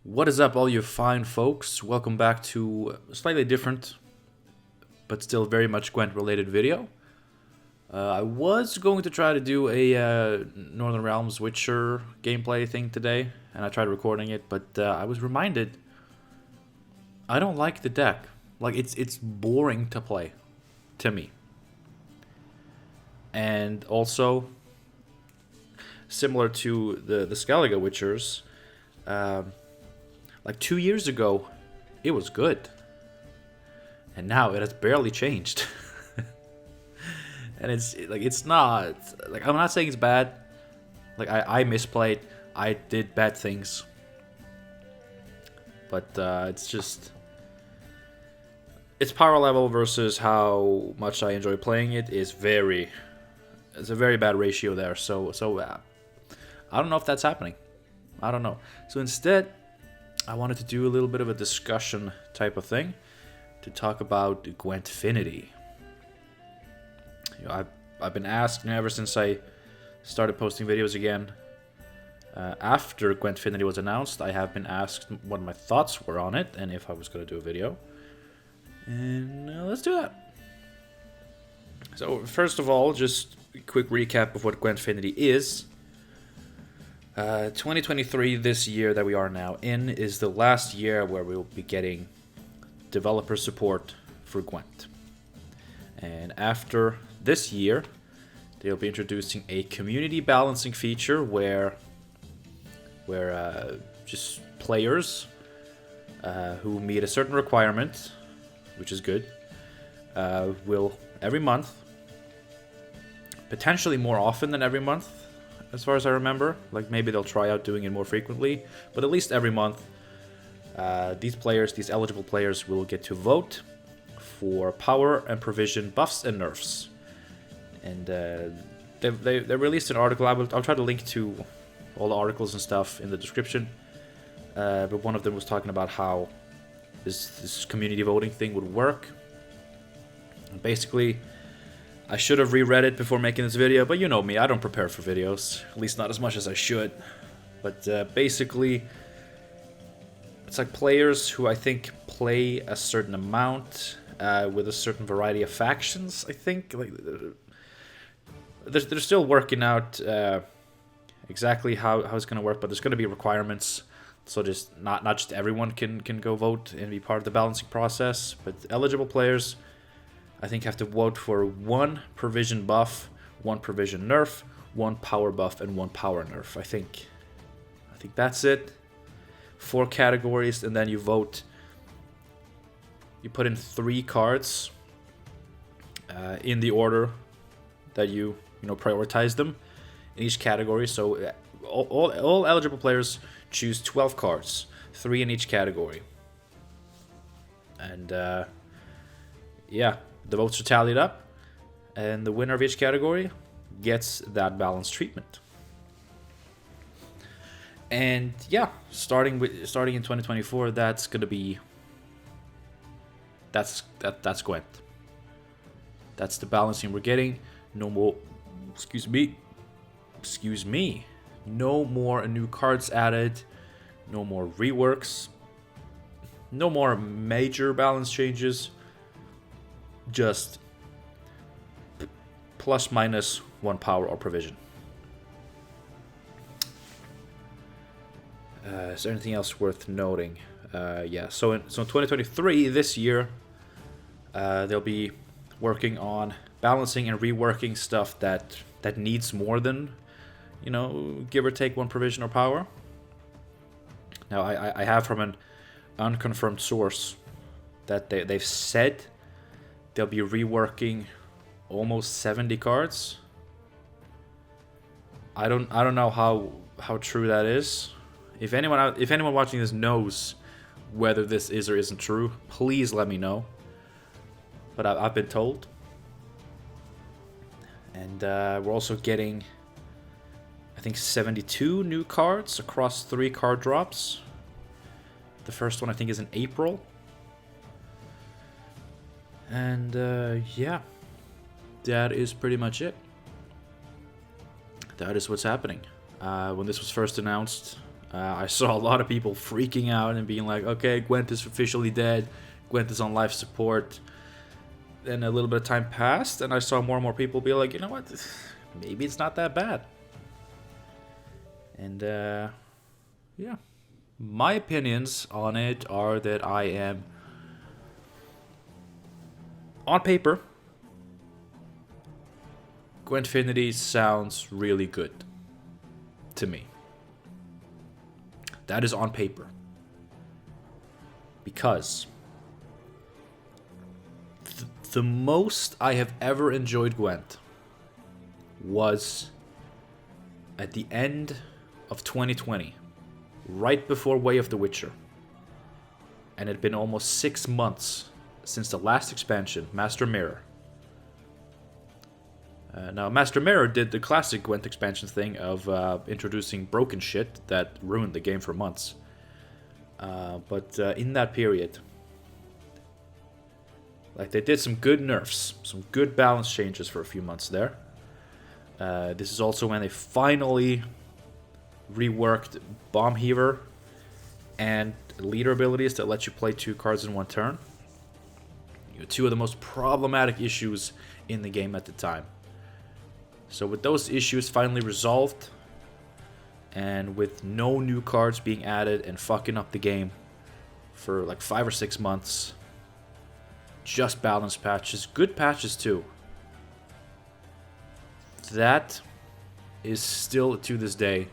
What is up, all you fine folks? Welcome back to a slightly different, but still very much Gwent-related video. I was going to try to do a Northern Realms Witcher gameplay thing today, and I tried recording it, but I was reminded I don't like the deck. Like, it's boring to play, to me. And also, similar to the Skellige Witchers, like 2 years ago, it was good. And now it has barely changed. And it's not, like, I'm not saying it's bad. Like, I misplayed, I did bad things. But it's just, its power level versus how much I enjoy playing it is it's a very bad ratio there. So I don't know if that's happening. I don't know. So instead, I wanted to do a little bit of a discussion type of thing to talk about Gwentfinity. You know, I've been asked, you know, ever since I started posting videos again. After Gwentfinity was announced, I have been asked what my thoughts were on it and if I was going to do a video. And let's do that. So first of all, just a quick recap of what Gwentfinity is. 2023, this year that we are now in, is the last year where we will be getting developer support for Gwent. And after this year, they'll be introducing a community balancing feature where just players who meet a certain requirement, which is good, will every month, potentially more often than every month, as far as I remember. Like, maybe they'll try out doing it more frequently, but at least every month, these eligible players will get to vote for power and provision buffs and nerfs. And they released an article. I'll try to link to all the articles and stuff in the description. But one of them was talking about how this community voting thing would work. And basically, I should have reread it before making this video, but you know me, I don't prepare for videos. At least not as much as I should. But basically, it's like players who I think play a certain amount with a certain variety of factions, I think. Like, they're still working out exactly how it's going to work, but there's going to be requirements. So just not just everyone can go vote and be part of the balancing process, but eligible players, I think, have to vote for one provision buff, one provision nerf, one power buff, and one power nerf. I think that's it. 4 categories, and then you vote. You put in 3 cards in the order that you prioritize them in each category. So all eligible players choose 12 cards, 3 in each category, and yeah. The votes are tallied up, and the winner of each category gets that balanced treatment. And yeah, starting in 2024, that's gonna be that's Gwent. That's the balancing we're getting. No more, excuse me. No more new cards added. No more reworks. No more major balance changes. Just plus minus 1 power or provision. Is there anything else worth noting? Yeah, so in 2023, this year, they'll be working on balancing and reworking stuff that needs more than, give or take 1 provision or power. Now, I have from an unconfirmed source that they've said they'll be reworking almost 70 cards. I don't know how true that is. If anyone watching this knows whether this is or isn't true, please let me know. But I've been told. And we're also getting, I think, 72 new cards across 3 card drops. The first one, I think, is in April. And yeah, that is pretty much it. That is what's happening. When this was first announced, I saw a lot of people freaking out and being like, okay, Gwent is officially dead. Gwent is on life support. Then a little bit of time passed, and I saw more and more people be like, you know what, maybe it's not that bad. And yeah, my opinions on it are that I am, on paper, Gwentfinity sounds really good to me. That is on paper. Because the most I have ever enjoyed Gwent was at the end of 2020, right before Way of the Witcher. And it had been almost 6 months since the last expansion, Master Mirror. Now, Master Mirror did the classic Gwent expansion thing of introducing broken shit that ruined the game for months. But in that period, like, they did some good nerfs, some good balance changes for a few months there. This is also when they finally reworked Bomb Heaver and leader abilities that let you play 2 cards in 1 turn. Two of the most problematic issues in the game at the time. So with those issues finally resolved, and with no new cards being added and fucking up the game for like 5 or 6 months, just balance patches, good patches too. That is still to this day,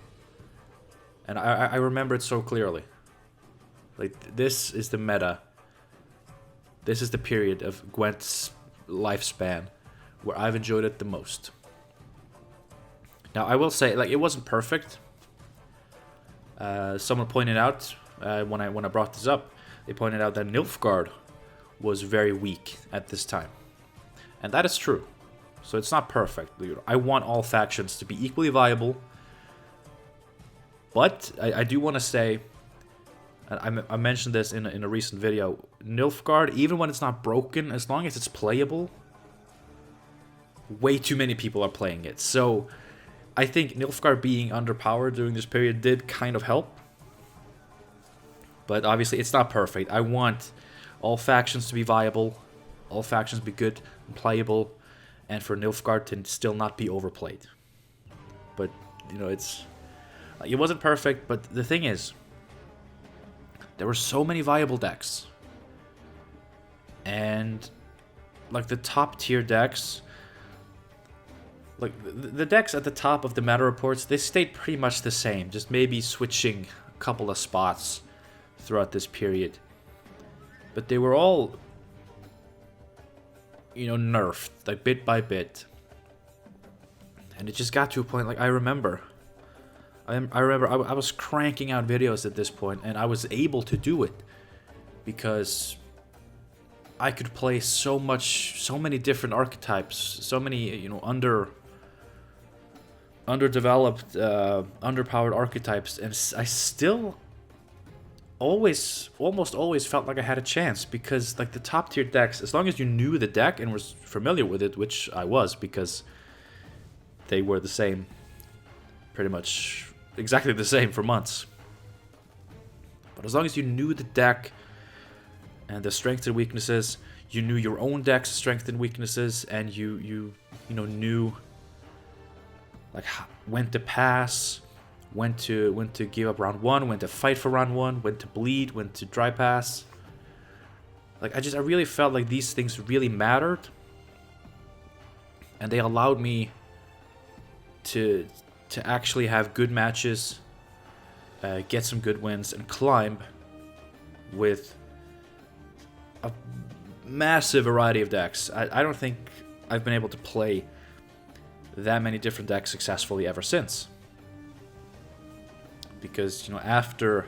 and I remember it so clearly. Like, this is the meta. This is the period of Gwent's lifespan where I've enjoyed it the most. Now, I will say, like, it wasn't perfect. Someone pointed out, when I brought this up, they pointed out that Nilfgaard was very weak at this time. And that is true. So it's not perfect. I want all factions to be equally viable. But I do want to say, I mentioned this in a recent video, Nilfgaard, even when it's not broken, as long as it's playable, way too many people are playing it. So I think Nilfgaard being underpowered during this period did kind of help. But obviously it's not perfect. I want all factions to be viable, all factions to be good and playable, and for Nilfgaard to still not be overplayed. But, you know, it wasn't perfect, but the thing is, there were so many viable decks. And, like, the top tier decks, like, the decks at the top of the meta reports, they stayed pretty much the same, just maybe switching a couple of spots throughout this period. But they were all, you know, nerfed, like, bit by bit. And it just got to a point, like, I remember I was cranking out videos at this point, and I was able to do it because I could play so many different archetypes, so many, you know, underdeveloped, underpowered archetypes, and I still almost always felt like I had a chance, because, like, the top tier decks, as long as you knew the deck and was familiar with it, which I was, because they were the same, pretty much exactly the same for months. But as long as you knew the deck and the strengths and weaknesses, you knew your own deck's strengths and weaknesses, and you know, knew, like, when to pass, when to give up round 1, when to fight for round 1, when to bleed, when to dry pass. Like, I really felt like these things really mattered, and they allowed me to actually have good matches, get some good wins, and climb with a massive variety of decks. I don't think I've been able to play that many different decks successfully ever since. Because, you know, after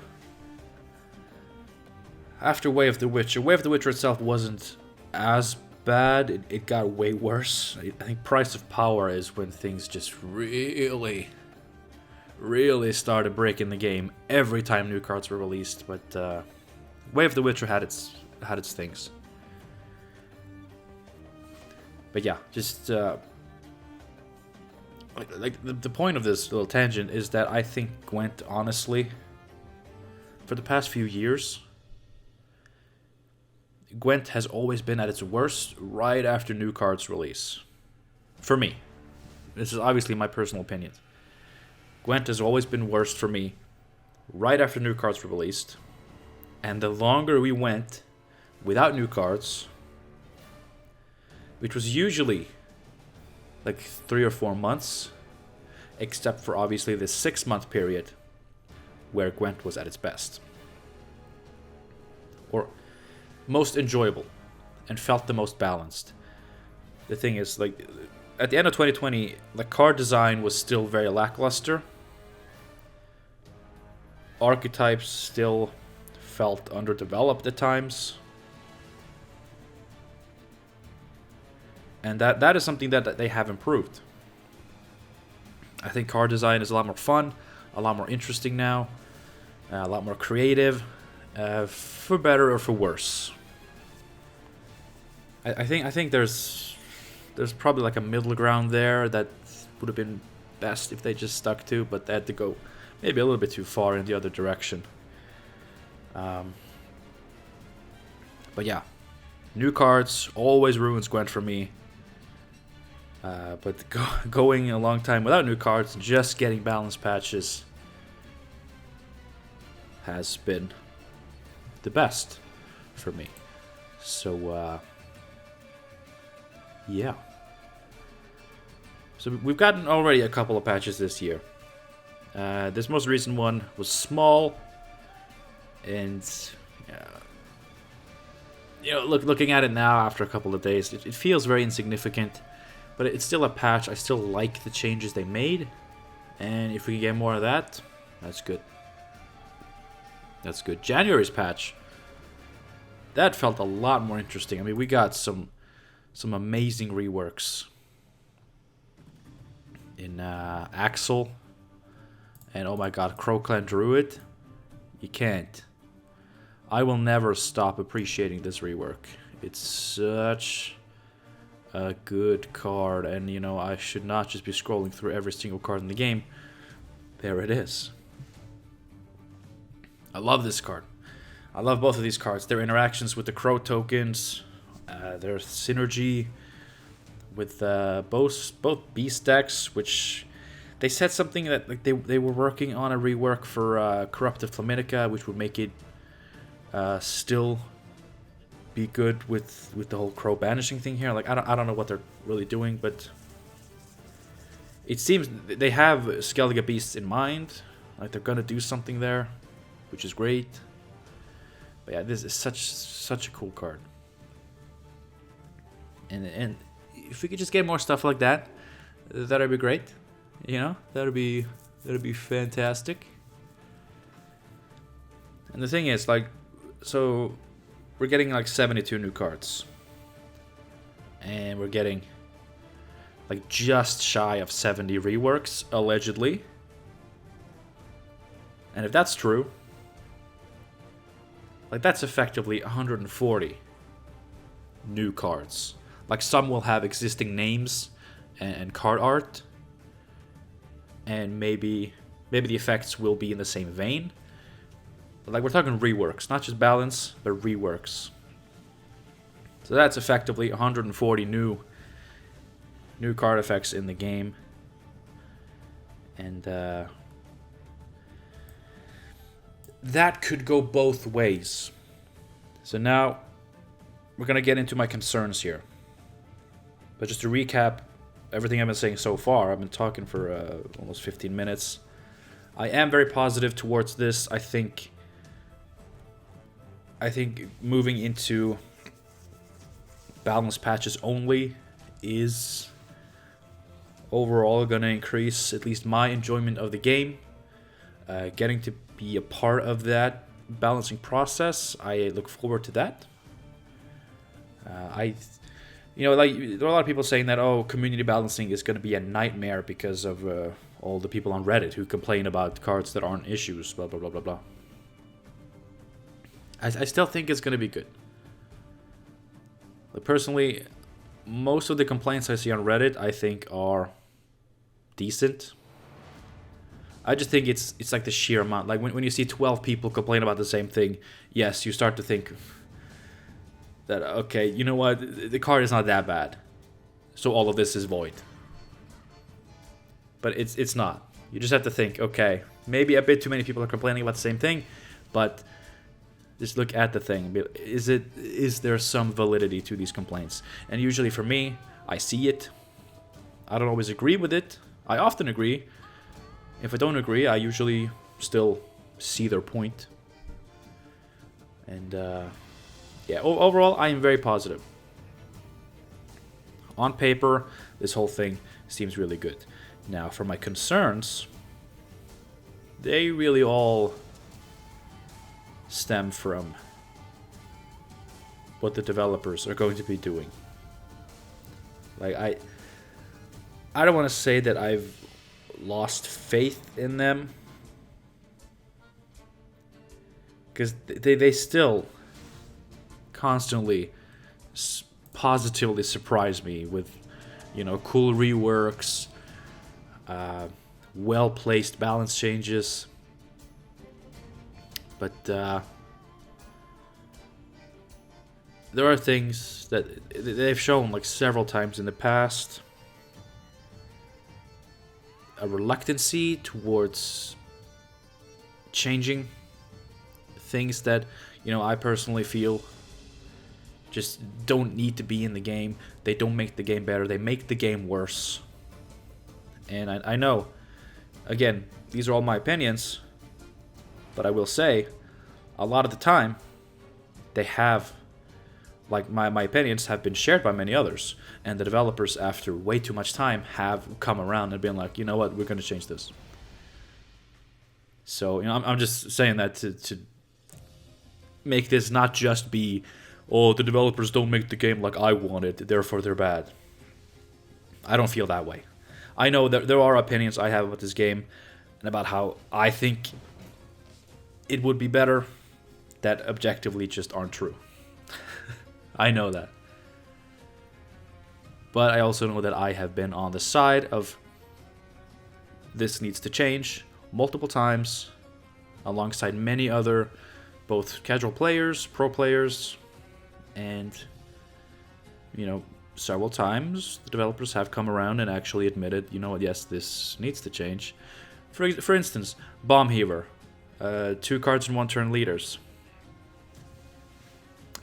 Way of the Witcher itself wasn't as bad. It got way worse. I think Price of Power is when things just really started breaking the game every time new cards were released. But Way of the Witcher had its things. But yeah, just like the point of this little tangent is that I think Gwent, honestly, for the past few years, Gwent has always been at its worst right after new cards release. For me. This is obviously my personal opinion. Gwent has always been worst for me right after new cards were released. And the longer we went without new cards, which was usually like 3 or 4 months, except for obviously this 6-month period where Gwent was at its best. Or most enjoyable and felt the most balanced. The thing is, like, at the end of 2020, the card design was still very lackluster. Archetypes still felt underdeveloped at times. And that is something that they have improved. I think card design is a lot more fun, a lot more interesting now, a lot more creative, for better or for worse. I think there's probably like a middle ground there that would have been best if they just stuck to, but they had to go maybe a little bit too far in the other direction. But yeah, new cards always ruins Gwent for me. But going a long time without new cards, just getting balance patches has been the best for me. So, yeah. So we've gotten already a couple of patches this year. This most recent one was small, and looking at it now after a couple of days, it feels very insignificant, but it's still a patch. I still like the changes they made, and if we can get more of that, that's good. That's good. January's patch, that felt a lot more interesting. I mean, we got some amazing reworks in Axel, and oh my god, Crowclan Druid. You can't. I will never stop appreciating this rework. It's such a good card, and I should not just be scrolling through every single card in the game. There it is. I love this card. I love both of these cards. Their interactions with the Crow tokens, their synergy with both beast decks, which they said something that like they were working on a rework for Corrupted Flaminica, which would make it still be good with the whole Crow banishing thing here. Like I don't know what they're really doing, but it seems they have Skellige Beasts in mind. Like they're gonna do something there, which is great. But yeah, this is such a cool card. And if we could just get more stuff like that, that'd be great. That'd be fantastic. And the thing is, like, so we're getting like 72 new cards, and we're getting like just shy of 70 reworks allegedly. And if that's true, like that's effectively 140 new cards. Like some will have existing names and card art, and maybe the effects will be in the same vein. But like we're talking reworks, not just balance, but reworks. So that's effectively 140 new card effects in the game, and that could go both ways. So now we're gonna get into my concerns here. But just to recap everything I've been saying so far, I've been talking for almost 15 minutes. I am very positive towards this. I think moving into balance patches only is overall going to increase at least my enjoyment of the game. Getting to be a part of that balancing process, I look forward to that. There are a lot of people saying that, community balancing is going to be a nightmare because of all the people on Reddit who complain about cards that aren't issues, blah, blah, blah, blah, blah. I still think it's going to be good. Like, personally, most of the complaints I see on Reddit, I think, are decent. I just think it's like the sheer amount. Like when you see 12 people complain about the same thing, yes, you start to think that, okay, you know what, the card is not that bad, so all of this is void. But it's not. You just have to think, okay, maybe a bit too many people are complaining about the same thing, but just look at the thing. Is there some validity to these complaints? And usually for me, I see it. I don't always agree with it. I often agree. If I don't agree, I usually still see their point. And yeah, overall, I am very positive. On paper, this whole thing seems really good. Now, for my concerns, they really all stem from what the developers are going to be doing. Like, I don't want to say that I've lost faith in them, because they still constantly positively surprise me with, you know, cool reworks, well-placed balance changes. But there are things that they've shown like several times in the past. A reluctancy towards changing things that, you know, I personally feel just don't need to be in the game. They don't make the game better. They make the game worse. And I know, again, these are all my opinions, but I will say, a lot of the time, they have, like, my opinions have been shared by many others. And the developers, after way too much time, have come around and been like, you know what, we're going to change this. So, you know, I'm just saying that to make this not just be, oh, the developers don't make the game like I want it, therefore they're bad. I don't feel that way. I know that there are opinions I have about this game and about how I think it would be better that objectively just aren't true. I know that. But I also know that I have been on the side of this needs to change multiple times alongside many other both casual players, pro players, and, you know, several times the developers have come around and actually admitted, you know what, yes, this needs to change. For instance, Bomb Heaver, 2 cards in 1 turn leaders.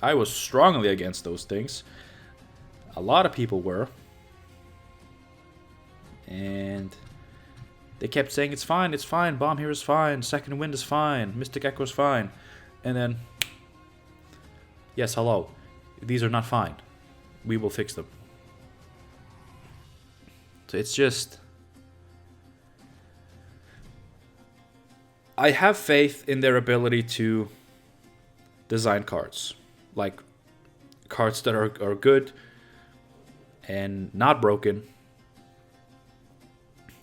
I was strongly against those things. A lot of people were. And they kept saying it's fine, Bomb Heaver's fine, Second Wind is fine, Mystic Echo's fine. And then, yes, hello, these are not fine. We will fix them. So it's just, I have faith in their ability to design cards. Like, cards that are good and not broken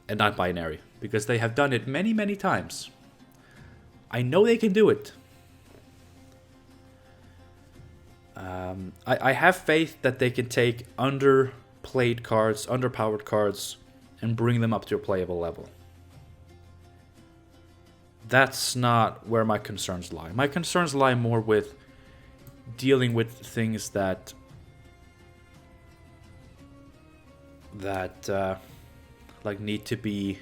and not binary. Because they have done it many, many times. I know they can do it. I have faith that they can take underplayed cards, underpowered cards, and bring them up to a playable level. That's not where my concerns lie. My concerns lie more with dealing with things that like need to be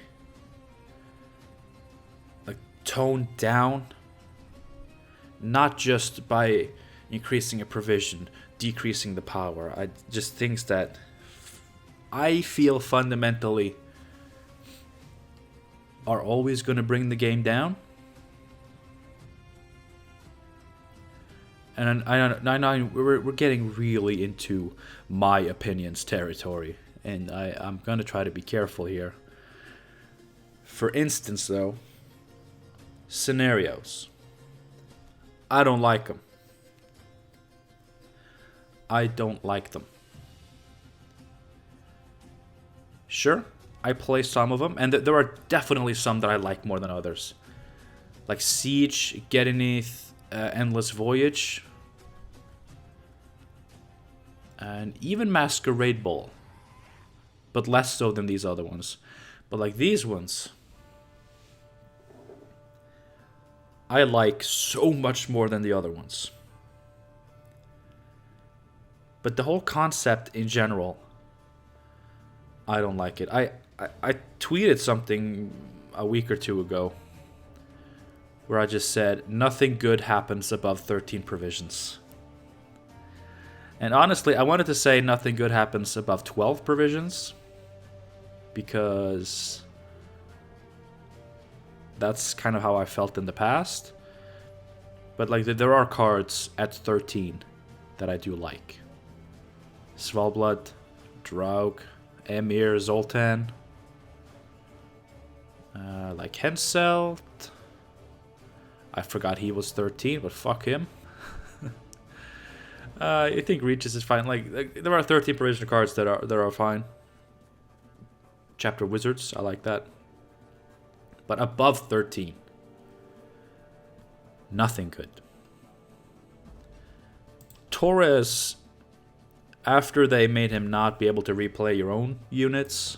like toned down, not just by increasing a provision, decreasing the power. Just things that I feel fundamentally are always going to bring the game down. And I know we're getting really into my opinions territory, and I'm going to try to be careful here. For instance, though, scenarios. I don't like them. I don't like them. Sure, I play some of them, and there are definitely some that I like more than others. Like Siege, Gedenith, Endless Voyage, and even Masquerade Ball. But less so than these other ones. But like these ones, I like so much more than the other ones. But the whole concept in general, I don't like it. I tweeted something a week or two ago where I just said, nothing good happens above 13 provisions. And honestly, I wanted to say nothing good happens above 12 provisions, because that's kind of how I felt in the past. But like, there are cards at 13 that I do like. Svalbard, Draug, Emir, Zoltan. Like Henselt. I forgot he was 13, but fuck him. I think Reaches is fine. Like there are 13 provisional cards that are fine. Chapter Wizards, I like that. But above 13, nothing good. Torres, after they made him not be able to replay your own units,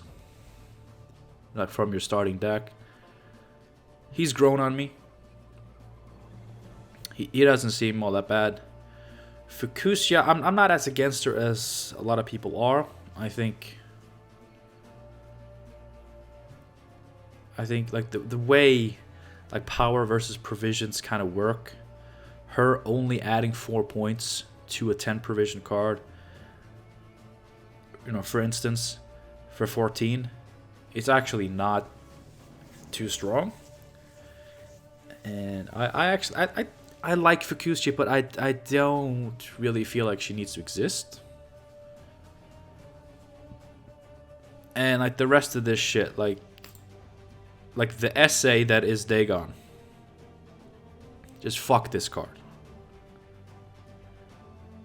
like from your starting deck, he's grown on me. He doesn't seem all that bad. Fukushia, I'm not as against her as a lot of people are. I think like the way like power versus provisions kind of work, her only adding 4 points to a 10 provision card, you know, for instance, for 14, it's actually not too strong. And I like Fukushia, but I don't really feel like she needs to exist. And like the rest of this shit, like the essay that is Dagon, just fuck this card.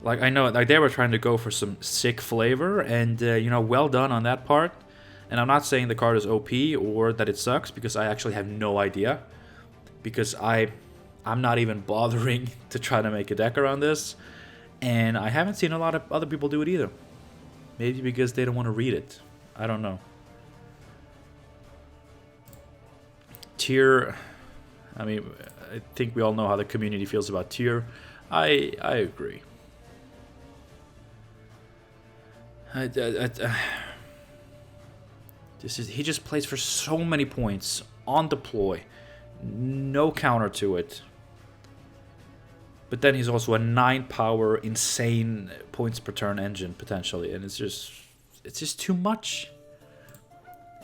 Like, I know, like, they were trying to go for some sick flavor, and you know, well done on that part. And I'm not saying the card is OP or that it sucks, because I actually have no idea, because I'm not even bothering to try to make a deck around this, and I haven't seen a lot of other people do it either. Maybe because they don't want to read it. I don't know. Tier, I mean, I think we all know how the community feels about Tier. I agree. He just plays for so many points on deploy, no counter to it. But then he's also a 9 power, insane points per turn engine potentially, and it's just too much.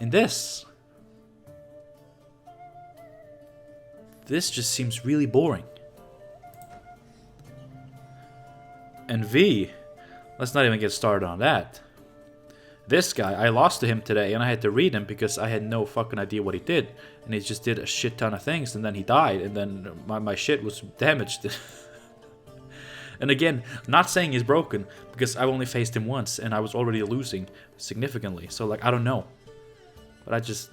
And this just seems really boring. And V, let's not even get started on that. This guy, I lost to him today, and I had to read him because I had no fucking idea what he did. And he just did a shit ton of things, and then he died, and then my shit was damaged. And again, not saying he's broken, because I've only faced him once, and I was already losing significantly. So, like, I don't know. But I just...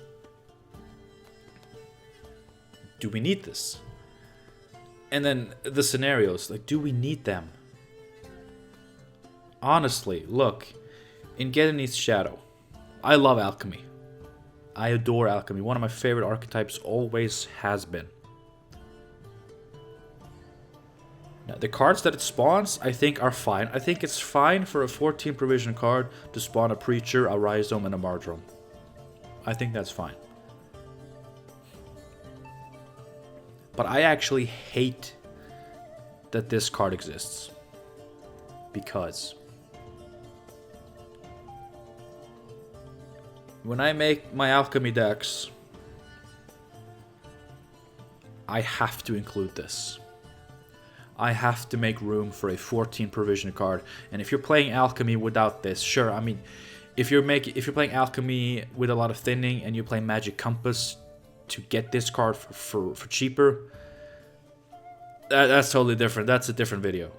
do we need this? And then the scenarios, like, do we need them? Honestly, look, in Gedeni's Shadow, I love alchemy. I adore alchemy. One of my favorite archetypes, always has been. Now, the cards that it spawns, I think, are fine. I think it's fine for a 14 provision card to spawn a Preacher, a Rhizome, and a Mardrome. I think that's fine. But I actually hate that this card exists. Because when I make my alchemy decks, I have to include this. I have to make room for a 14 provision card. And if you're playing alchemy without this, sure, I mean, if you're playing alchemy with a lot of thinning and you play Magic Compass to get this card for cheaper, that's totally different. That's a different video.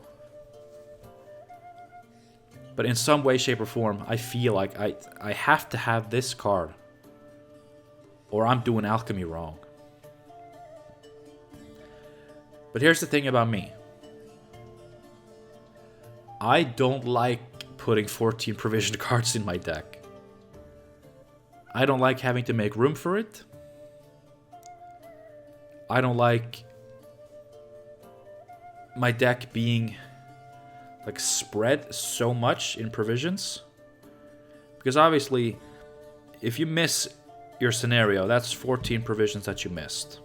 But in some way, shape, or form, I feel like I have to have this card, or I'm doing alchemy wrong. But here's the thing about me. I don't like putting 14 provision cards in my deck. I don't like having to make room for it. I don't like my deck being like spread so much in provisions. Because obviously, if you miss your scenario, that's 14 provisions that you missed.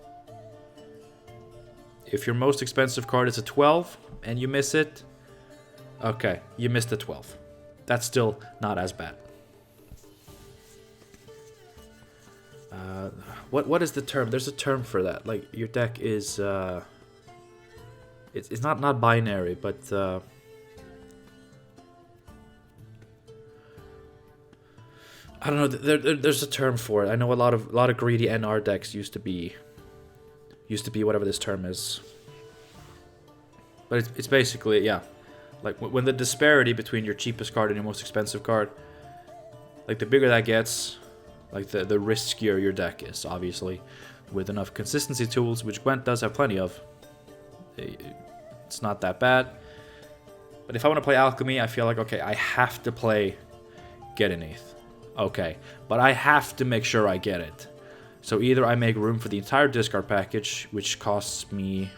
If your most expensive card is a 12 and you miss it, okay, you missed a 12. That's still not as bad. What is the term? There's a term for that. Like your deck is it's not binary, but I don't know. There's a term for it. I know a lot of greedy NR decks used to be whatever this term is. But it's basically, yeah, like when the disparity between your cheapest card and your most expensive card, like the bigger that gets, like the riskier your deck is, obviously. With enough consistency tools, which Gwent does have plenty of, it's not that bad. But if I want to play Alchemy, I feel like, okay, I have to play Geddeneath. Okay, but I have to make sure I get it. So either I make room for the entire discard package, which costs me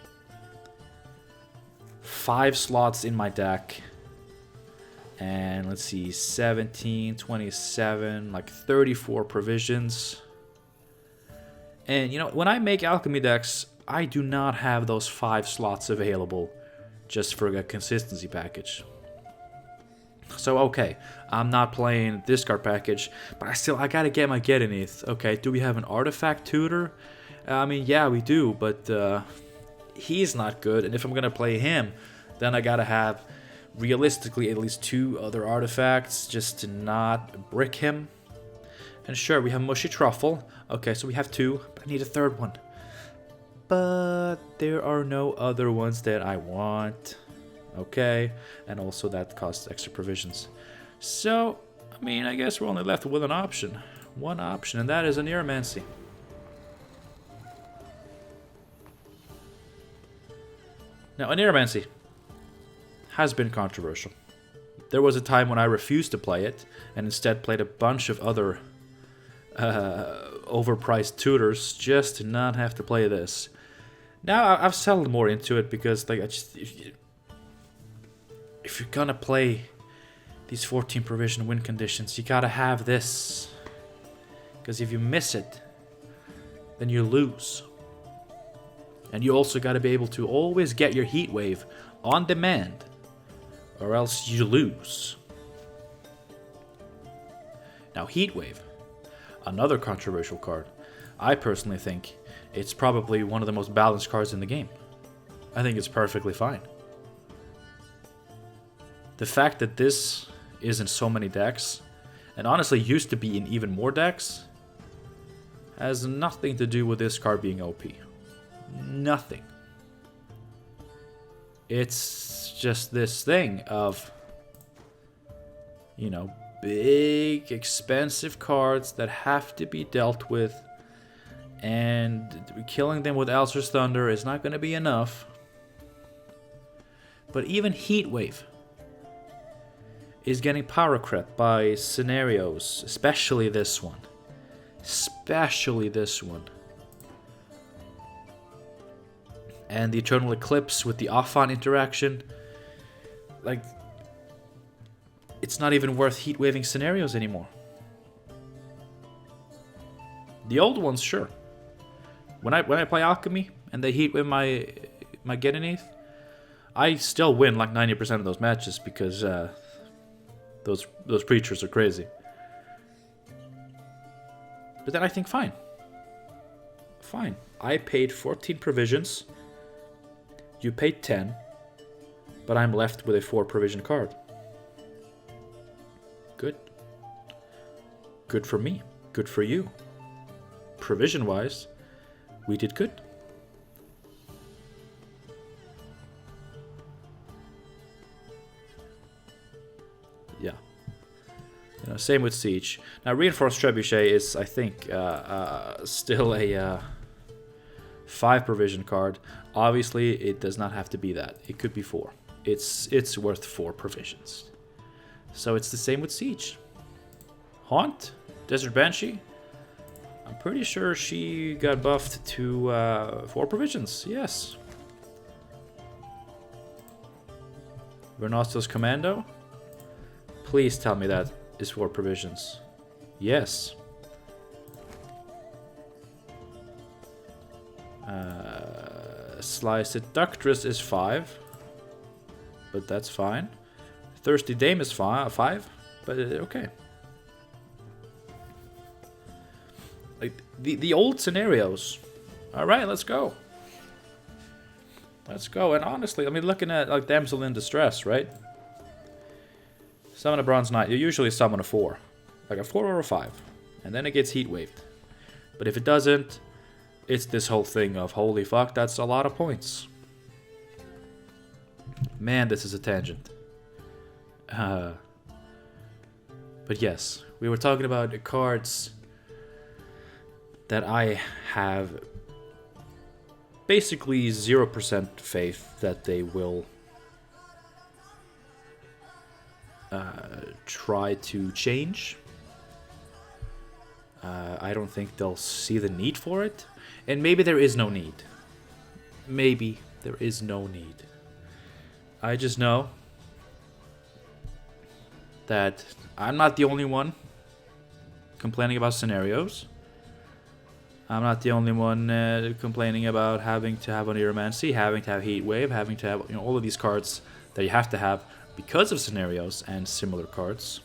5 slots in my deck, and let's see, 17, 27, like 34 provisions. And you know, when I make alchemy decks, I do not have those 5 slots available just for a consistency package. So okay, I'm not playing discard package, but I gotta get my Geddeneath. Okay, do we have an artifact tutor? I mean, yeah, we do, but he's not good, and if I'm gonna play him, then I gotta have realistically at least 2 other artifacts just to not brick him. And sure, we have Mushy Truffle. Okay, so we have 2, but I need a 3rd one. But there are no other ones that I want. Okay, and also that costs extra provisions. So, I mean, I guess we're only left with an option. One option, and that is a Neuromancy. Now, a Neuromancy has been controversial. There was a time when I refused to play it, and instead played a bunch of other overpriced tutors just to not have to play this. Now I've settled more into it because, like, if you're gonna play these 14 provision win conditions, you gotta have this. Because if you miss it, then you lose. And you also gotta be able to always get your heat wave on demand, or else you lose. Now, heat wave, another controversial card. I personally think it's probably one of the most balanced cards in the game. I think it's perfectly fine. The fact that this is in so many decks, and honestly used to be in even more decks, has nothing to do with this card being OP. Nothing. It's just this thing of, you know, big, expensive cards that have to be dealt with, and killing them with Alcer's Thunder is not going to be enough. But even Heatwave is getting power crept by scenarios, especially this one. And the Eternal Eclipse with the Afan interaction, like, it's not even worth heat-waving scenarios anymore. The old ones, sure. When I play Alchemy and they heat-wave my Geddeneath, I still win like 90% of those matches because those preachers are crazy. But then I think, fine. I paid 14 provisions. You paid 10. But I'm left with a 4 provision card. Good. Good for me. Good for you. Provision-wise, we did good. Yeah. You know, same with Siege. Now, Reinforced Trebuchet is, I think, still a 5 provision card. Obviously, it does not have to be that. It could be 4. It's worth 4 provisions. So it's the same with Siege. Haunt, Desert Banshee. I'm pretty sure she got buffed to 4 provisions. Yes. Vernastel's Commando. Please tell me that is for provisions. Yes. Sly Seductress is 5. But that's fine. Thirsty Dame is 5. But okay. Like the old scenarios. Alright, let's go. Let's go. And honestly, I mean, looking at like Damsel in Distress, right? Summon a Bronze Knight. You usually summon a 4. Like a 4 or a 5. And then it gets heat waved. But if it doesn't, it's this whole thing of holy fuck, that's a lot of points. Man, this is a tangent. But yes, we were talking about the cards that I have basically 0% faith that they will try to change. I don't think they'll see the need for it. And maybe there is no need. Maybe there is no need. I just know that I'm not the only one complaining about scenarios. I'm not the only one complaining about having to have Oniromancy, having to have Heatwave, having to have all of these cards that you have to have because of scenarios and similar cards.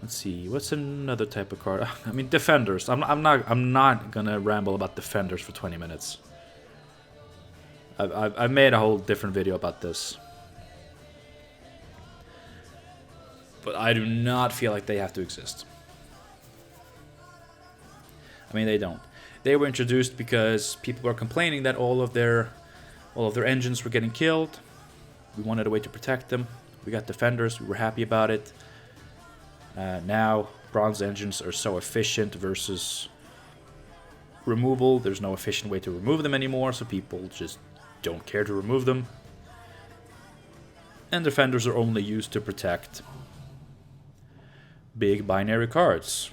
Let's see, what's another type of card? I mean, Defenders. I'm not gonna ramble about Defenders for 20 minutes. I've made a whole different video about this. But I do not feel like they have to exist. I mean, they don't. They were introduced because people were complaining that all of their engines were getting killed. We wanted a way to protect them. We got Defenders. We were happy about it. Now, bronze engines are so efficient versus removal. There's no efficient way to remove them anymore, so people just don't care to remove them. And Defenders are only used to protect big binary cards.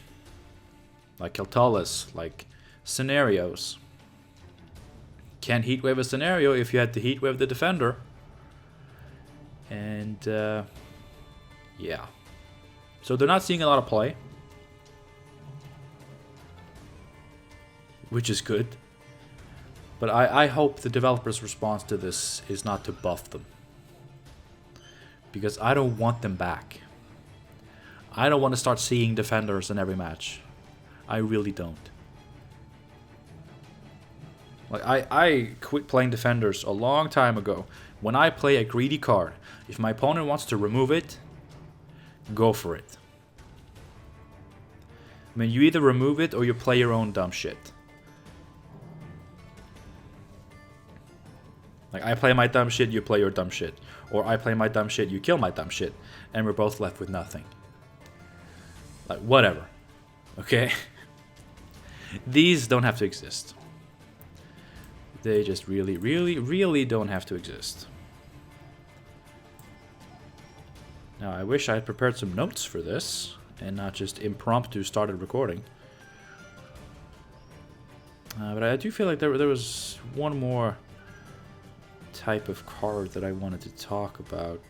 Like Keltalis, like scenarios. Can't heatwave a scenario if you had to heatwave the Defender. And, yeah. So they're not seeing a lot of play. Which is good. But I hope the developer's response to this is not to buff them. Because I don't want them back. I don't want to start seeing Defenders in every match. I really don't. Like, I quit playing Defenders a long time ago. When I play a greedy card, if my opponent wants to remove it, go for it. I mean, you either remove it or you play your own dumb shit. Like, I play my dumb shit, you play your dumb shit. Or I play my dumb shit, you kill my dumb shit. And we're both left with nothing. Like, whatever. Okay? These don't have to exist. They just really, really, really don't have to exist. Now, I wish I had prepared some notes for this and not just impromptu started recording. But I do feel like there was one more type of card that I wanted to talk about.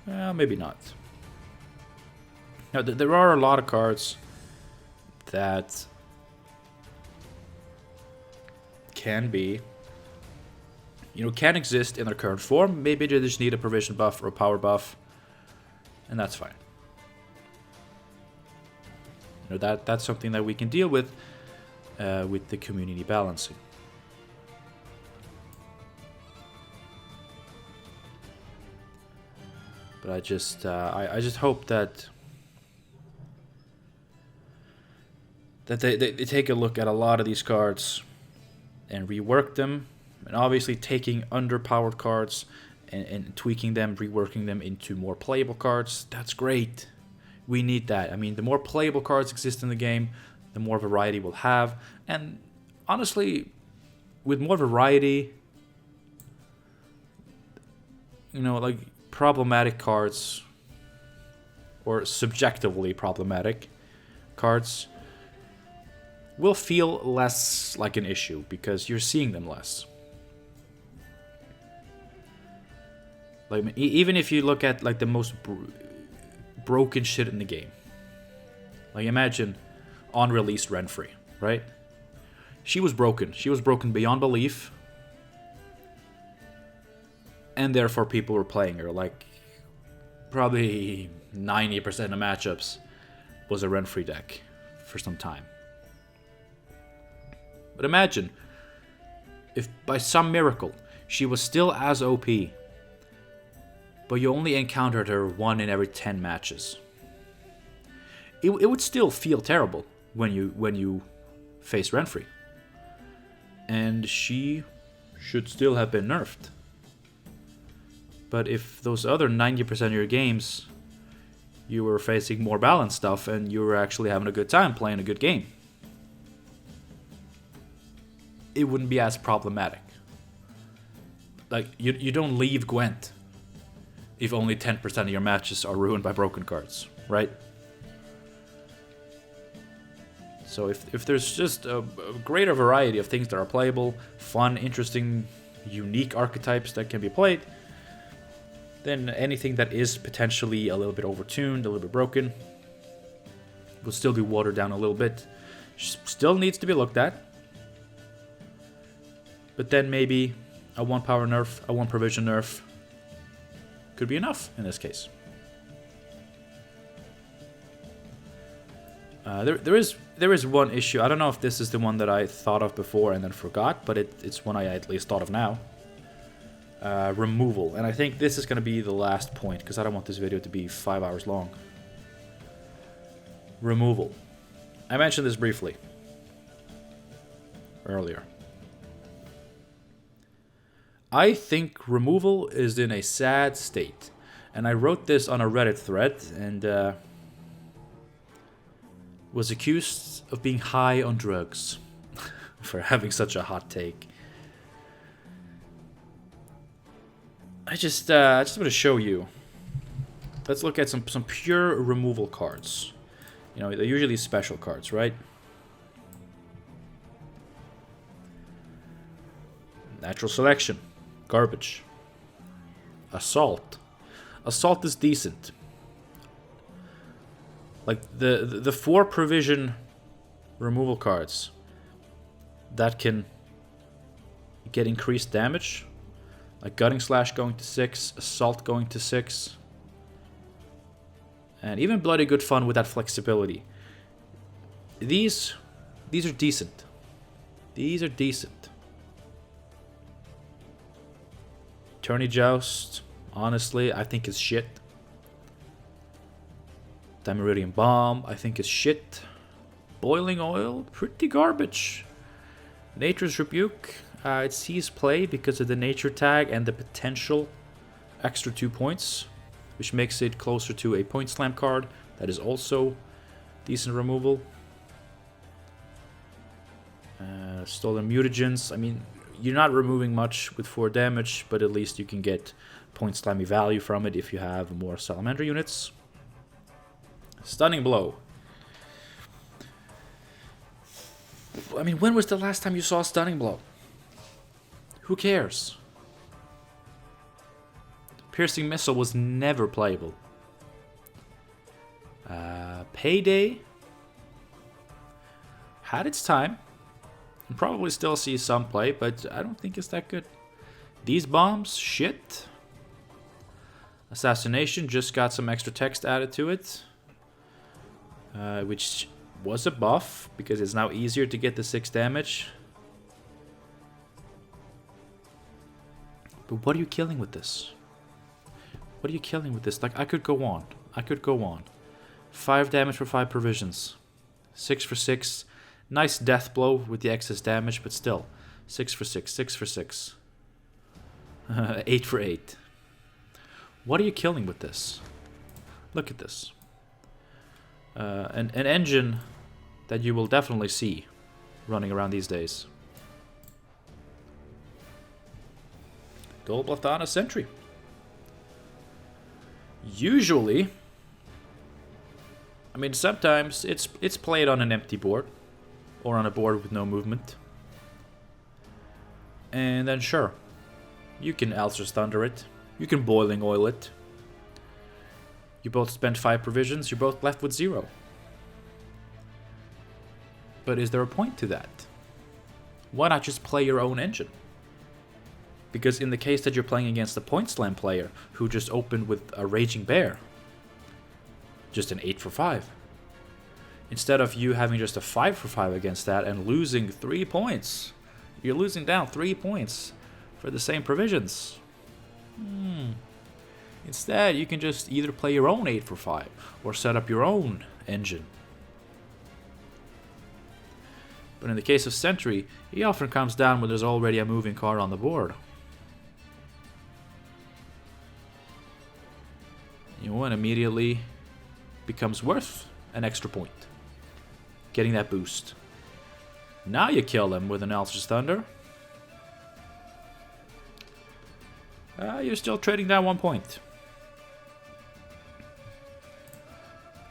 Maybe not. Now, there are a lot of cards that can be, can exist in their current form. Maybe they just need a provision buff or a power buff, and that's fine. That's something that we can deal with the community balancing. But I just hope that they take a look at a lot of these cards and rework them, and obviously taking underpowered cards and tweaking them, reworking them into more playable cards. That's great. We need that. I mean, the more playable cards exist in the game, the more variety we'll have. And honestly, with more variety, like problematic cards or subjectively problematic cards will feel less like an issue because you're seeing them less. Like even if you look at like the most broken shit in the game, like imagine unreleased Renfrey, right? She was broken. She was broken beyond belief, and therefore people were playing her. Like probably 90% of matchups was a Renfrey deck for some time. But imagine if by some miracle she was still as OP, but you only encountered her 1 in every 10 matches. It would still feel terrible when you face Renfrey. And she should still have been nerfed. But if those other 90% of your games, you were facing more balanced stuff and you were actually having a good time playing a good game, it wouldn't be as problematic. Like, you don't leave Gwent if only 10% of your matches are ruined by broken cards, right? So if there's just a greater variety of things that are playable, fun, interesting, unique archetypes that can be played, then anything that is potentially a little bit overtuned, a little bit broken, will still be watered down a little bit. Still needs to be looked at. But then maybe a 1 power nerf, a 1 provision nerf could be enough in this case. There is one issue. I don't know if this is the one that I thought of before and then forgot, but it's one I at least thought of now. Removal. And I think this is going to be the last point, because I don't want this video to be 5 hours long. Removal. I mentioned this briefly earlier. I think removal is in a sad state. And I wrote this on a Reddit thread and was accused of being high on drugs for having such a hot take. I just want to show you. Let's look at some pure removal cards. You know, they're usually special cards, right? Natural Selection. Garbage. Assault. Assault is decent. Like the 4 provision removal cards that can get increased damage, like Gutting Slash going to 6, Assault going to 6, and even Bloody Good Fun with that flexibility. These are decent. These are decent. Tourney Joust, honestly, I think is shit. Dimeridian Bomb, I think is shit. Boiling Oil, pretty garbage. Nature's Rebuke, it sees play because of the nature tag and the potential extra 2 points, which makes it closer to a point slam card. That is also decent removal. Stolen Mutagens, I mean, you're not removing much with 4 damage, but at least you can get point slammy value from it if you have more Salamander units. Stunning Blow. I mean, when was the last time you saw Stunning Blow? Who cares? Piercing Missile was never playable. Payday had its time. And probably still see some play, but I don't think it's that good. These bombs, shit. Assassination just got some extra text added to it. Which was a buff, because it's now easier to get the 6 damage. But what are you killing with this? What are you killing with this? Like, I could go on. I could go on. 5 damage for 5 provisions. 6 for 6. Nice death blow with the excess damage, but still. 6 for 6. 6 for 6. 8 for 8. What are you killing with this? Look at this. An engine that you will definitely see running around these days. Gold Blathana Sentry. Usually, I mean, sometimes it's played on an empty board. or on a board with no movement. And then sure, you can Eldritch Thunder it, you can Boiling Oil it. You both spent 5 provisions, you're both left with 0. But is there a point to that? Why not just play your own engine? Because in the case that you're playing against a Point Slam player who just opened with a Raging Bear, just an 8 for 5. Instead of you having just a 5 for 5 against that and losing 3 points. You're losing down 3 points for the same provisions. Instead, you can just either play your own 8 for 5 or set up your own engine. But in the case of Sentry, he often comes down when there's already a moving card on the board. And immediately becomes worth an extra point. Getting that boost. Now you kill them with an Eldritch Thunder. You're still trading down 1 point.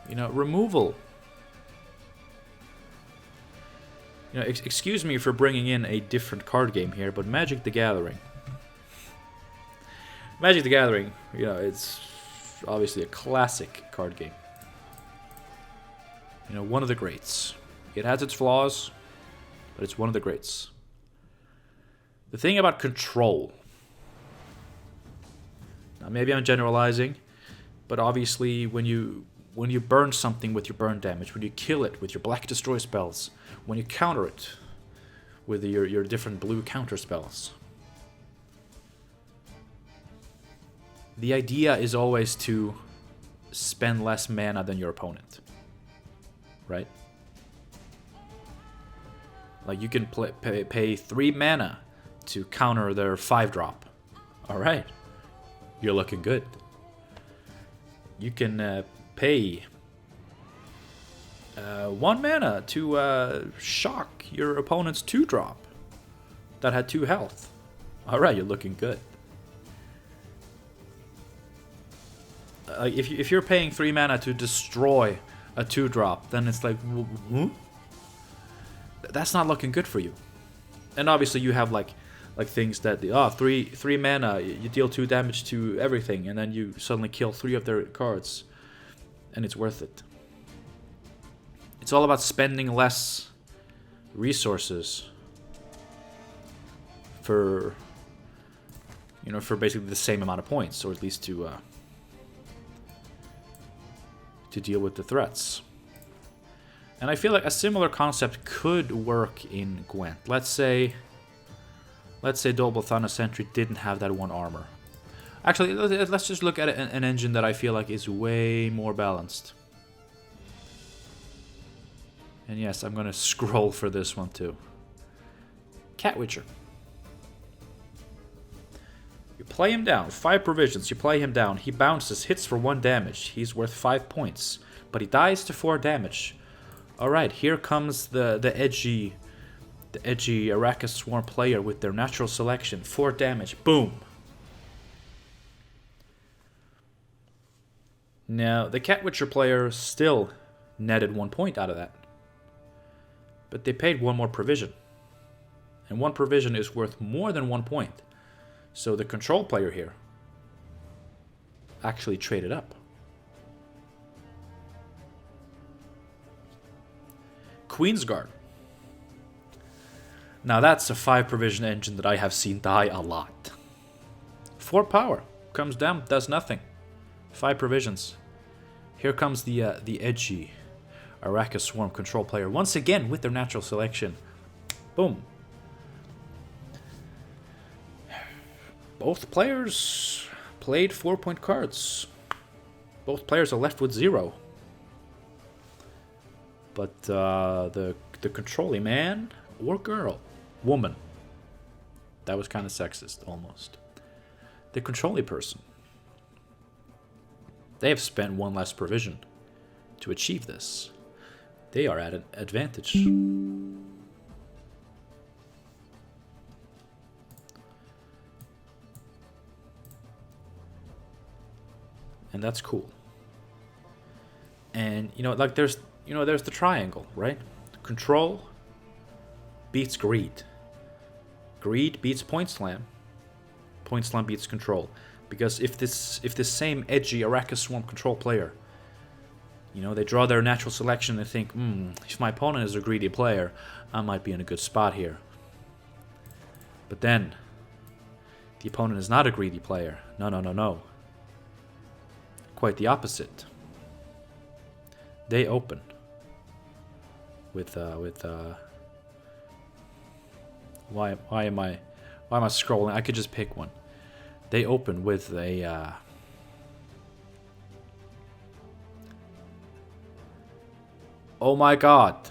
Removal. Excuse me for bringing in a different card game here, but Magic the Gathering. Magic the Gathering, it's obviously a classic card game. One of the greats. It has its flaws, but it's one of the greats. The thing about control. Now maybe I'm generalizing, but obviously when you burn something with your burn damage, when you kill it with your black destroy spells, when you counter it with your different blue counter spells. The idea is always to spend less mana than your opponent. Right? Like you can pay 3 mana to counter their 5-drop. Alright. You're looking good. You can pay 1 mana to shock your opponent's 2-drop that had 2 health. Alright, you're looking good. If you're paying 3 mana to destroy a 2-drop, then it's like, that's not looking good for you. And obviously you have like things that 3 mana, you deal 2 damage to everything, and then you suddenly kill 3 of their cards, and it's worth it. It's all about spending less resources for basically the same amount of points, or at least to deal with the threats. And I feel like a similar concept could work in Gwent. Let's say Double Thunder Sentry didn't have that 1 armor. Actually, let's just look at an engine that I feel like is way more balanced. And yes, I'm gonna scroll for this one too. Cat Witcher. You play him down, 5 provisions, you play him down, he bounces, hits for 1 damage, he's worth 5 points, but he dies to 4 damage. Alright, here comes the edgy arachas swarm player with their natural selection, 4 damage, boom. Now, the Cat Witcher player still netted 1 point out of that. But they paid 1 more provision. And 1 provision is worth more than 1 point. So the control player here actually traded up. Queensguard. Now that's a 5 provision engine that I have seen die a lot. 4 power. Comes down, does nothing. 5 provisions. Here comes the edgy arachas swarm control player. Once again with their natural selection. Boom. Both players played 4-point cards. Both players are left with 0. But the controlling man or woman. That was kind of sexist, almost. The controlling person. They have spent 1 less provision to achieve this. They are at an advantage. And that's cool. And there's the triangle, right? Control, beats greed. Greed beats point slam. Point slam beats control. Because if this same edgy arachas swarm control player, you know, they draw their natural selection and think, if my opponent is a greedy player, I might be in a good spot here. But then, the opponent is not a greedy player. No, no, no, no. Quite the opposite. They open with why am I scrolling? I could just pick one. They open with a oh my god.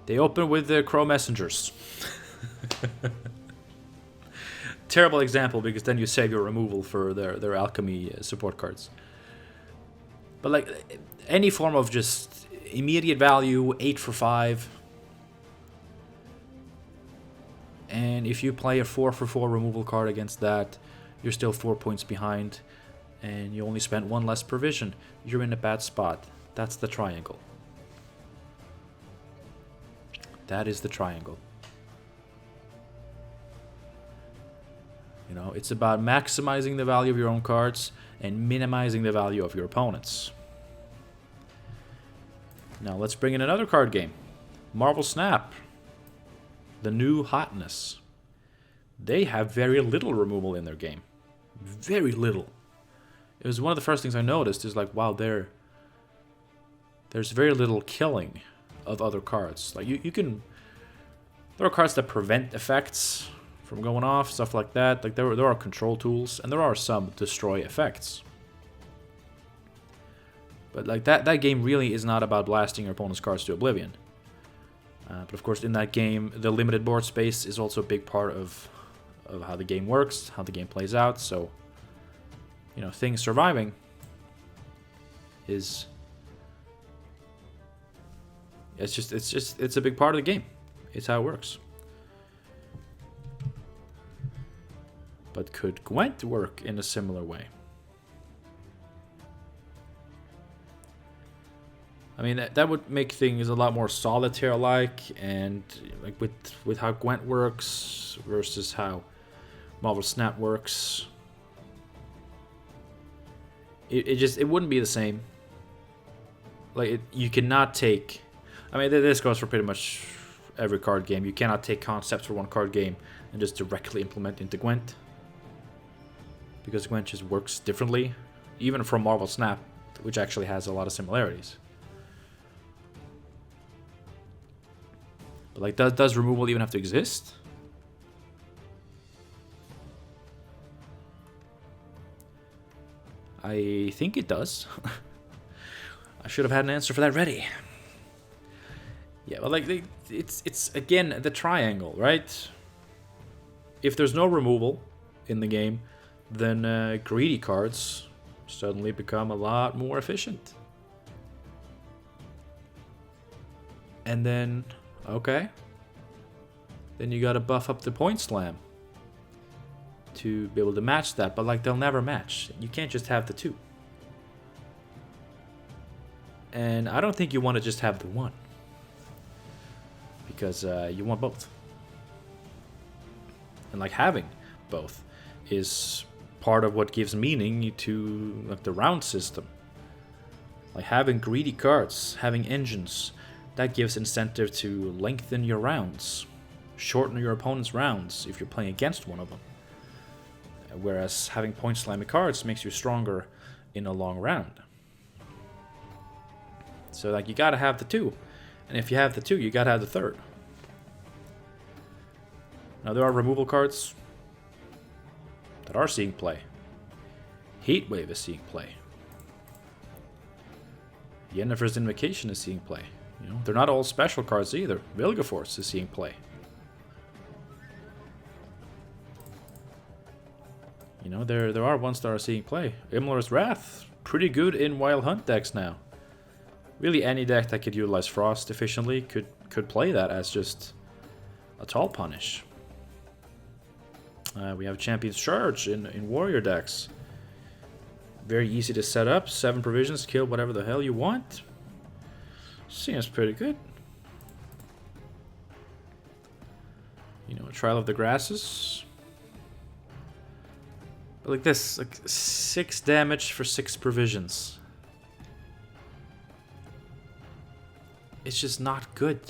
They open with the Crow Messengers. Terrible example, because then you save your removal for their alchemy support cards. But like any form of just immediate value, 8 for 5. And if you play a 4 for 4 removal card against that, you're still 4 points behind, and you only spent 1 less provision. You're in a bad spot. That's the triangle. That is the triangle. You know, it's about maximizing the value of your own cards and minimizing the value of your opponents. Now let's bring in another card game. Marvel Snap. The new hotness. They have very little removal in their game. Very little. It was one of the first things I noticed, is like, wow, there's very little killing of other cards. Like you can, there are cards that prevent effects from going off, stuff like that. Like there are control tools, and there are some destroy effects. But like that game really is not about blasting your opponent's cards to oblivion. But of course, in that game, the limited board space is also a big part of how the game works, how the game plays out. So, you know, things surviving is it's a big part of the game. It's how it works. But could Gwent work in a similar way? I mean, that would make things a lot more solitaire-like, and like with how Gwent works versus how Marvel Snap works, it wouldn't be the same. Like you cannot take, I mean, this goes for pretty much every card game. You cannot take concepts for one card game and just directly implement into Gwent, because Gwent just works differently, even from Marvel Snap, which actually has a lot of similarities. But like, does removal even have to exist? I think it does. I should have had an answer for that ready. Yeah, but like, it's again the triangle, right? If there's no removal in the game, then greedy cards suddenly become a lot more efficient. And then, okay, then you gotta buff up the point slam to be able to match that, but like, they'll never match. You can't just have the two. And I don't think you want to just have the one, because you want both. And like, having both is part of what gives meaning to like the round system. Like having greedy cards, having engines, that gives incentive to lengthen your rounds, shorten your opponent's rounds if you're playing against one of them. Whereas having point slamming cards makes you stronger in a long round. So like, you gotta have the two. And if you have the two, you gotta have the third. Now there are removal cards that are seeing play. Heatwave is seeing play. Yennefer's Invocation is seeing play. You know, they're not all special cards either. Vilgefortz is seeing play. You know, there are ones that are seeing play. Imler's Wrath, pretty good in Wild Hunt decks now. Really, any deck that could utilize Frost efficiently could play that as just a tall punish. We have Champion's Charge in Warrior decks. Very easy to set up. 7 provisions, kill whatever the hell you want. Seems pretty good. Trial of the Grasses. But like this, like 6 damage for 6 provisions. It's just not good.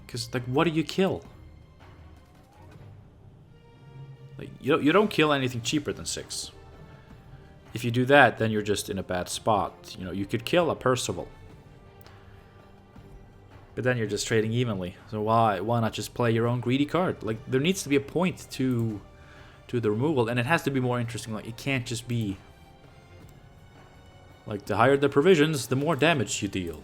Because, like, what do you kill? Like, you don't kill anything cheaper than 6. If you do that, then you're just in a bad spot. You know, you could kill a Percival. But then you're just trading evenly. So why not just play your own greedy card? Like, there needs to be a point to the removal, and it has to be more interesting. Like, it can't just be like, the higher the provisions, the more damage you deal.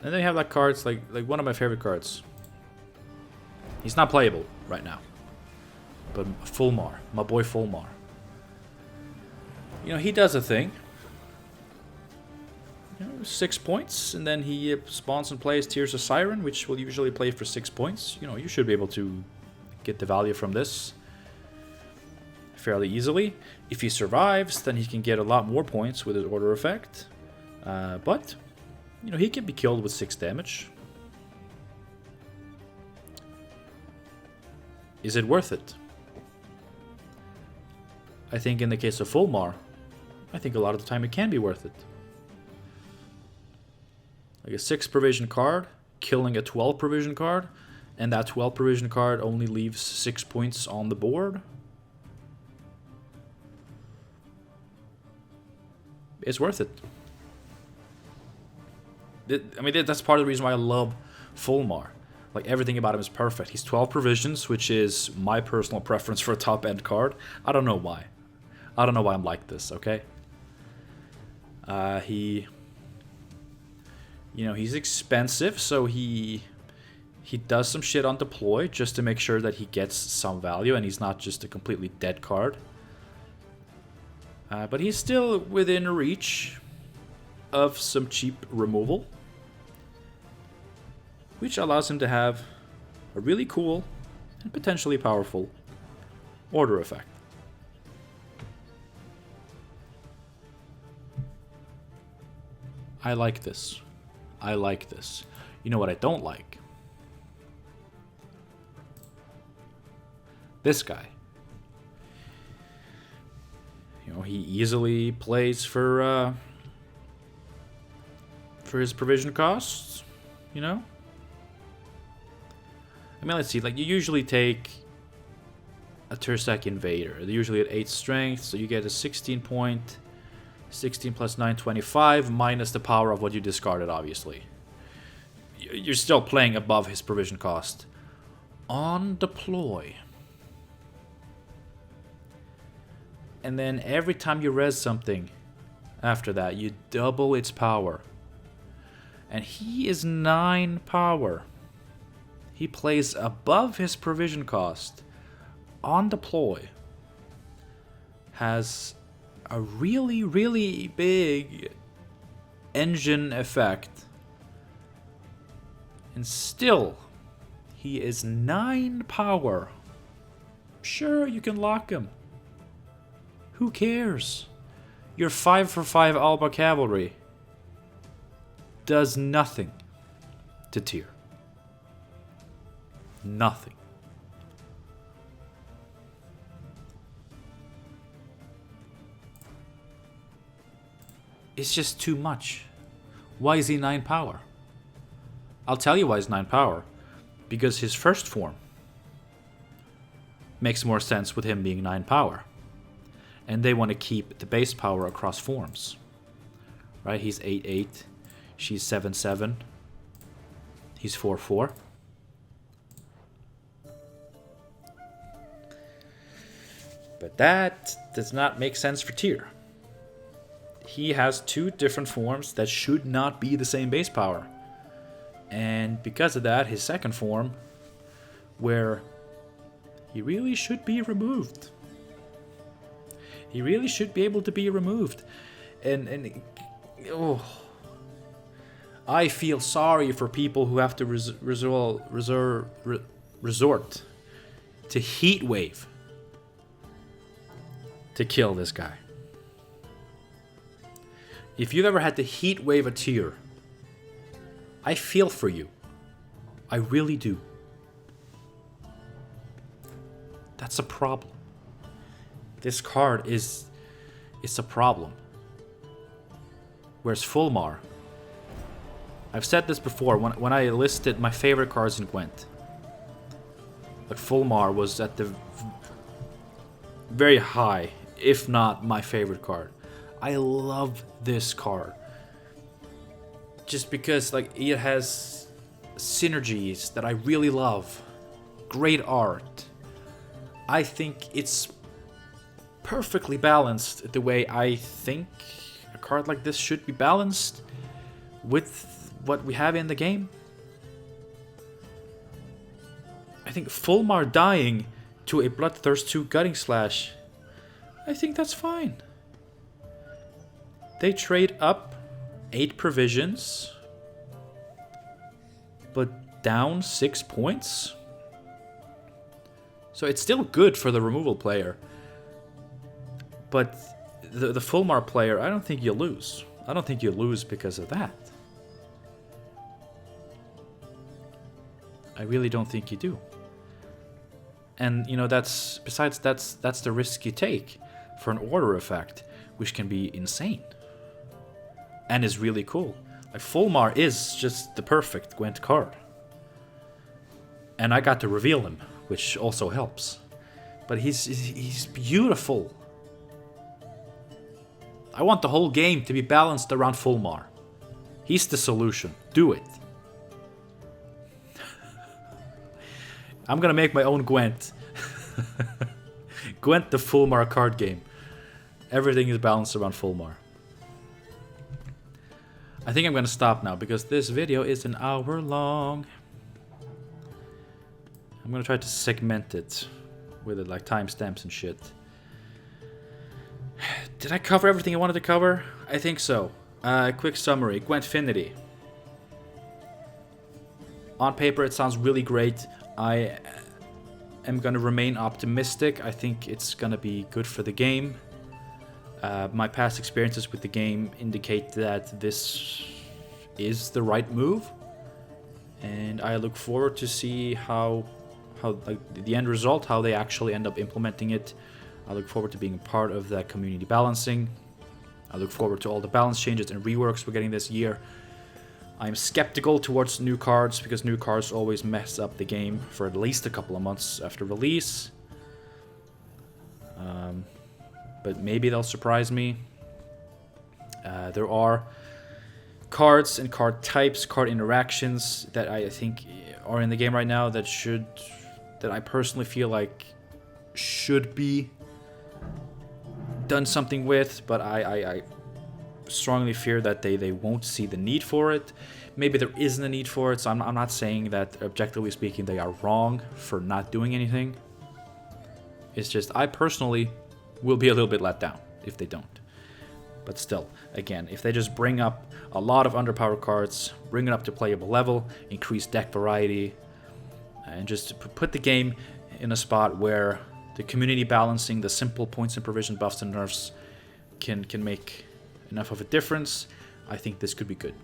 And then you have like cards like one of my favorite cards. He's not playable right now. But Fulmar, my boy Fulmar. You know, he does a thing. You know, 6 points, and then he spawns and plays Tears of Siren, which will usually play for 6 points. You know, you should be able to get the value from this fairly easily. If he survives, then he can get a lot more points with his order effect. But, you know, he can be killed with 6 damage. Is it worth it? I think in the case of Fulmar, I think a lot of the time it can be worth it. Like a 6 provision card, killing a 12 provision card, and that 12 provision card only leaves 6 points on the board. It's worth it. I mean, that's part of the reason why I love Fulmar. Like, everything about him is perfect. He's 12 provisions, which is my personal preference for a top-end card. I don't know why. I don't know why I'm like this, okay? You know, he's expensive, so he does some shit on deploy just to make sure that he gets some value and he's not just a completely dead card. But he's still within reach of some cheap removal, which allows him to have a really cool and potentially powerful order effect. I like this. I like this. You know what I don't like? This guy. You know, he easily plays for his provision costs, you know? I mean, let's see, like, you usually take a Tursek Invader. They're usually at 8 strength, so you get a 16 point, 16 plus 9, 25, minus the power of what you discarded, obviously. You're still playing above his provision cost. On deploy. And then every time you res something after that, you double its power. And he is 9 power. He plays above his provision cost. On deploy. Has a really, really big engine effect. And still, he is 9 power. Sure, you can lock him. Who cares? Your 5 for 5 Alba Cavalry does nothing to Tyr. Nothing. It's just too much. Why is he 9 power? I'll tell you why he's 9 power. Because his first form makes more sense with him being 9 power. And they want to keep the base power across forms. Right? He's 8-8. She's 7-7. He's 4-4. But that does not make sense for Tyr. He has 2 different forms that should not be the same base power. And because of that, his second form, where he really should be removed. He really should be able to be removed. And I feel sorry for people who have to resort to heat wave to kill this guy. If you've ever had to heat wave a Tyr, I feel for you. I really do. That's a problem. This card is a problem. Whereas Fulmar, I've said this before when I listed my favorite cards in Gwent. Like Fulmar was at the very high, if not my favorite card. I love this card. Just because like it has synergies that I really love. Great art. I think it's perfectly balanced the way I think a card like this should be balanced with what we have in the game. I think Fulmar dying to a Bloodthirst 2 Gutting Slash, I think that's fine. They trade up 8 provisions, but down 6 points. So it's still good for the removal player. But the Fulmar player, I don't think you lose. I don't think you lose because of that. I really don't think you do. And you know, that's the risk you take for an order effect, which can be insane. And is really cool. Like Fulmar is just the perfect Gwent card. And I got to reveal him, which also helps. But he's beautiful. I want the whole game to be balanced around Fulmar. He's the solution. Do it. I'm gonna make my own Gwent. Gwent the Fulmar card game. Everything is balanced around Fulmar. I think I'm gonna stop now because this video is an hour long. I'm gonna try to segment it with it like timestamps and shit. Did I cover everything I wanted to cover? I think so. Quick summary. Gwentfinity. On paper, it sounds really great. I am going to remain optimistic. I think it's going to be good for the game. My past experiences with the game indicate that this is the right move. And I look forward to see how like the end result, how they actually end up implementing it. I look forward to being a part of that community balancing. I look forward to all the balance changes and reworks we're getting this year. I'm skeptical towards new cards because new cards always mess up the game for at least a couple of months after release. But maybe they'll surprise me. There are cards and card types, card interactions that I think are in the game right now that I personally feel like should be done something with, but I strongly fear that they won't see the need for it. Maybe there isn't a need for it, so I'm not saying that, objectively speaking, they are wrong for not doing anything. It's just I personally will be a little bit let down if they don't. But still, again, if they just bring up a lot of underpowered cards, bring it up to playable level, increase deck variety, and just put the game in a spot where the community balancing, the simple points and provision buffs and nerfs can make enough of a difference, I think this could be good.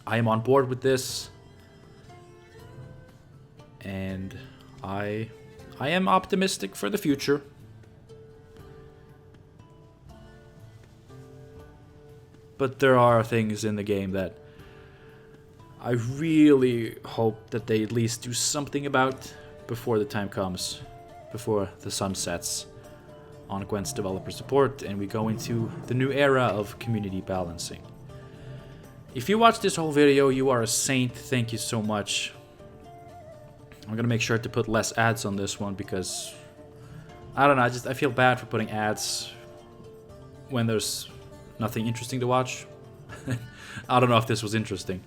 I am on board with this, and I am optimistic for the future. But there are things in the game that I really hope that they at least do something about before the time comes, before the sun sets on Gwent's developer support and we go into the new era of community balancing. If you watched this whole video, you are a saint. Thank you so much. I'm gonna make sure to put less ads on this one because I don't know, I feel bad for putting ads when there's nothing interesting to watch. I don't know if this was interesting.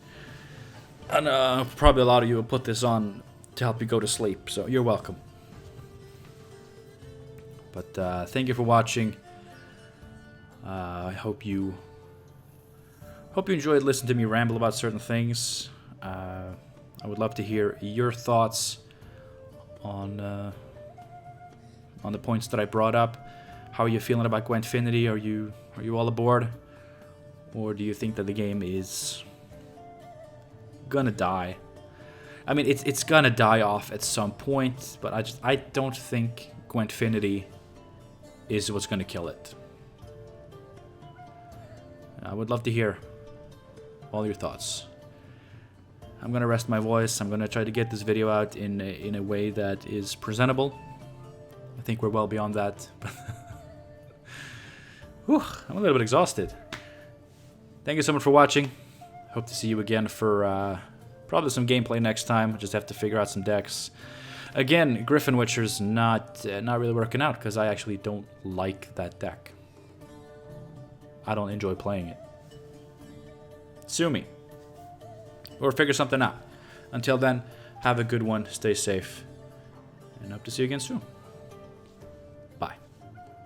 And probably a lot of you will put this on to help you go to sleep, so you're welcome. But thank you for watching. I hope you enjoyed listening to me ramble about certain things. I would love to hear your thoughts on the points that I brought up. How are you feeling about Gwentfinity? Are you all aboard? Or do you think that the game is gonna die. I mean, it's gonna die off at some point, but I don't think Gwentfinity is what's gonna kill it. I would love to hear all your thoughts. I'm gonna rest my voice. I'm gonna try to get this video out in a way that is presentable. I think we're well beyond that. Whew, I'm a little bit exhausted. Thank you so much for watching. Hope to see you again for probably some gameplay next time. Just have to figure out some decks. Again, Griffin Witcher's not really working out because I actually don't like that deck. I don't enjoy playing it. Sue me. Or figure something out. Until then, have a good one, stay safe, and hope to see you again soon.